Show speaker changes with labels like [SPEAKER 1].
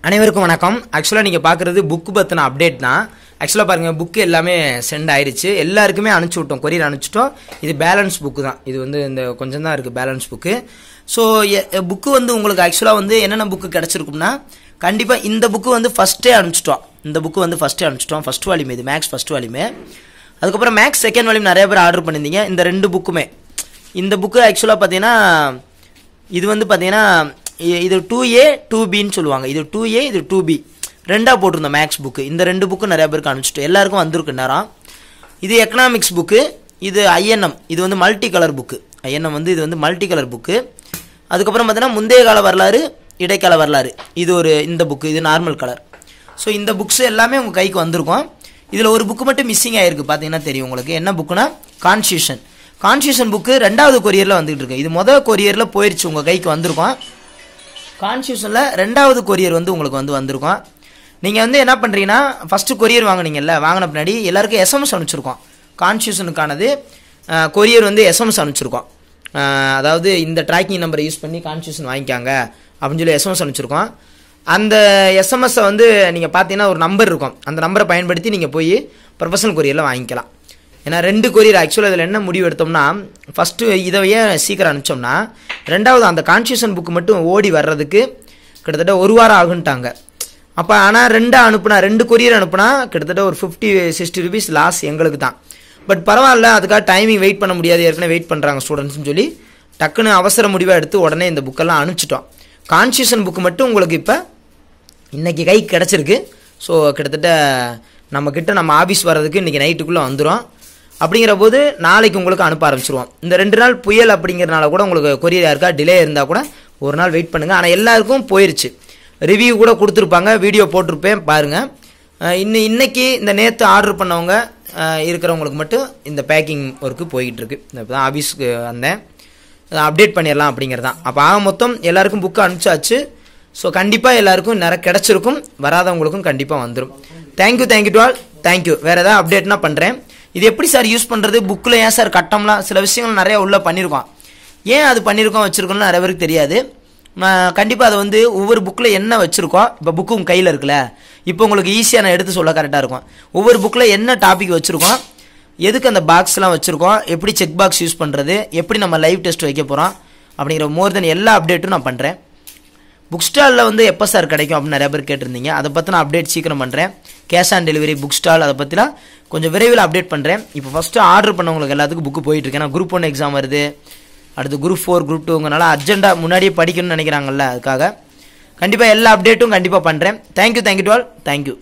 [SPEAKER 1] அனைவருக்கும் வணக்கம். ஆக்சுவலாக நீங்கள் பார்க்குறது புக்கு பற்றின அப்டேட் தான். ஆக்சுவலாக பாருங்கள், புக்கு எல்லாமே சென்ட் ஆயிடுச்சு, எல்லாருக்குமே அனுப்பிச்சி விட்டோம், கொரியர் அனுப்பிச்சிட்டோம். இது பேலன்ஸ் புக்கு தான், இது வந்து இந்த கொஞ்சம் தான் இருக்குது பேலன்ஸ் புக்கு. ஸோ புக்கு வந்து உங்களுக்கு ஆக்சுவலாக வந்து என்னென்ன புக்கு கிடச்சிருக்கும்னா, கண்டிப்பாக இந்த புக்கு வந்து ஃபஸ்ட்டே அனுப்பிச்சிட்டோம். இந்த புக்கு வந்து ஃபஸ்ட்டே அனுப்பிச்சிட்டோம். ஃபஸ்ட் வால்யூம் இது மேக்ஸ் ஃபஸ்ட் வால்யூமே. அதுக்கப்புறம் மேக்ஸ் செகண்ட் வால்யூம் நிறைய பேர் ஆர்டர் பண்ணியிருந்தீங்க. இந்த ரெண்டு புக்குமே, இந்த புக்கு ஆக்சுவலாக பார்த்தீங்கன்னா இது வந்து பார்த்தீங்கன்னா இது 2A 2Bன்னு சொல்லுவாங்க. இது 2A இது 2B ரெண்டாக போட்டிருந்தோம் மேக்ஸ் புக்கு. இந்த ரெண்டு புக்கு நிறைய பேருக்கு அனுப்பிச்சிட்டு எல்லாருக்கும் வந்திருக்கு நேரம். இது எக்கனாமிக்ஸ் புக்கு, இது INM, இது வந்து மல்டி கலர் புக்கு. INM வந்து இது வந்து மல்டி கலர் புக்கு. அதுக்கப்புறம் பார்த்தீங்கன்னா முந்தைய கால வரலாறு, இடைக்கால வரலாறு, இது ஒரு இந்த புக்கு, இது நார்மல் கலர். ஸோ இந்த புக்ஸ் எல்லாமே உங்கள் கைக்கு வந்திருக்கும். இதில் ஒரு புக்கு மட்டும் மிஸ்ஸிங் ஆகிருக்கு, பார்த்தீங்கன்னா தெரியும் உங்களுக்கு. என்ன புக்குனா கான்ஸ்டியூஷன் புக்கு ரெண்டாவது கொரியரில் வந்துகிட்டு இருக்கு. இது முதல் கொரியரில் போயிடுச்சு, உங்கள் கைக்கு வந்திருக்கும். கான்ஸ்டியூஷனில் ரெண்டாவது கொரியர் வந்து உங்களுக்கு வந்திருக்கும். நீங்கள் வந்து என்ன பண்ணுறீங்கன்னா, ஃபஸ்ட்டு கொரியர் வாங்கினீங்கல்ல, வாங்கின பின்னாடி எல்லாருக்கும் SMS அனுப்பிச்சிருக்கோம். கான்ஸ்டியூஷனுக்கானது கொரியர் வந்து SMS அனுப்பிச்சிருக்கோம். அதாவது இந்த ட்ராக்கிங் நம்பரை யூஸ் பண்ணி கான்ஸ்டியூஷன் வாங்கிக்காங்க அப்படின்னு சொல்லி SMS அனுப்பிச்சிருக்கோம். அந்த எஸ்எம்எஸை வந்து நீங்கள் பார்த்தீங்கன்னா ஒரு நம்பர் இருக்கும், அந்த நம்பரை பயன்படுத்தி நீங்கள் போய் ப்ரொஃபஷனல் கொரியரில் வாங்கிக்கலாம். ஏன்னா ரெண்டு கொரியர் ஆக்சுவலாக இதில் என்ன முடிவு எடுத்தோம்னா, ஃபஸ்ட்டு இதை ஏன் சீக்கிரம் அனுப்பிச்சோம்னா, ரெண்டாவது அந்த கான்ஸ்டியூஷன் புக்கு மட்டும் ஓடி வர்றதுக்கு கிட்டத்தட்ட ஒரு வாரம் ஆகுன்ட்டாங்க. அப்போ ஆனால் ரெண்டு கொரியர் அனுப்புனா கிட்டத்தட்ட ஒரு 50-60 ரூபீஸ் லாஸ் எங்களுக்கு தான். பட் பரவாயில்ல, அதுக்காக டைமிங் வெயிட் பண்ண முடியாது, ஏற்கனவே வெயிட் பண்ணுறாங்க ஸ்டூடெண்ட்ஸ்னு சொல்லி டக்குன்னு அவசர முடிவாக எடுத்து உடனே இந்த புக்கெல்லாம் அனுப்பிச்சிட்டோம். கான்ஸ்டியூஷன் புக்கு மட்டும் உங்களுக்கு இப்போ இன்றைக்கி கைக்கு கிடச்சிருக்கு. ஸோ கிட்டத்தட்ட நம்ம ஆஃபீஸ் வர்றதுக்கு இன்றைக்கி நைட்டுக்குள்ளே வந்துடும். அப்படிங்கிற போது நாளைக்கு உங்களுக்கு அனுப்ப ஆரம்பிச்சிருவோம். இந்த 2 நாள் புயல் அப்படிங்கிறனால கூட உங்களுக்கு கொரியர் யாருக்கா டிலே இருந்தால் கூட ஒரு நாள் வெயிட் பண்ணுங்கள். ஆனால் எல்லாருக்கும் போயிடுச்சு, ரிவ்யூ கூட கொடுத்துருப்பாங்க, வீடியோ போட்டிருப்பேன் பாருங்கள். இன்னைக்கு இந்த நேற்று ஆர்டர் பண்ணவங்க இருக்கிறவங்களுக்கு மட்டும் இந்த பேக்கிங் ஒர்க்கு போய்கிட்டு இருக்கு. இப்போ தான் ஆஃபீஸ்க்கு வந்தேன், அப்டேட் பண்ணிடலாம் அப்படிங்கிறதான். அப்போ மொத்தம் எல்லாருக்கும் புக்கு அனுப்பிச்சாச்சு. ஸோ கண்டிப்பாக எல்லாருக்கும் நிறைய கிடச்சிருக்கும், வராதவங்களுக்கும் கண்டிப்பாக வந்துடும். Thank you to all. தேங்க்யூ. வேறு ஏதாவது அப்டேட்னா பண்ணுறேன். இது எப்படி சார் யூஸ் பண்ணுறது, புக்கில் ஏன் சார் கட்டம்லாம் சில விஷயங்கள் நிறையா உள்ளே பண்ணியிருக்கோம், ஏன் அது பண்ணியிருக்கோம் வச்சுருக்கோம்னு நிறைய பேருக்கு தெரியாது. கண்டிப்பாக அதை வந்து ஒவ்வொரு புக்கில் என்ன வச்சுருக்கோம், இப்போ புக்கு உங்கள் கையில் இருக்குல்ல, இப்போ உங்களுக்கு ஈஸியாக நான் எடுத்து சொல்ல கரெக்டாக இருக்கும். ஒவ்வொரு புக்கில் என்ன டாபிக் வச்சுருக்கோம், எதுக்கு அந்த பாக்ஸ்லாம் வச்சுருக்கோம், எப்படி செக் பாக்ஸ் யூஸ் பண்ணுறது, எப்படி நம்ம லைவ் டெஸ்ட் வைக்க போகிறோம் அப்படிங்கிற மோர் தென் எல்லா அப்டேட்டும் நான் பண்ணுறேன். புக் ஸ்டாலில் வந்து எப்போ சார் கிடைக்கும் அப்படின்னு நிறைய பேர் கேட்டிருந்தீங்க. அதை பற்றி நான் அப்டேட் சீக்கிரம் பண்ணுறேன். Cash on delivery, book stall, அதை பற்றிலாம் கொஞ்சம் விரைவில் அப்டேட் பண்ணுறேன். இப்போ ஃபஸ்ட்டு ஆர்டர் பண்ணவங்களுக்கு எல்லாத்துக்கும் புக்கு போயிட்டுருக்கு. ஏன்னா குரூப் 1 எக்ஸாம் வருது, அடுத்து குரூப் 4 குரூப் 2ங்கனால அர்ஜென்ட்டாக முன்னாடியே படிக்கணும்னு நினைக்கிறாங்கல்ல, அதுக்காக கண்டிப்பாக எல்லா அப்டேட்டும் கண்டிப்பாக பண்ணுறேன். Thank you to all. தேங்க்யூ.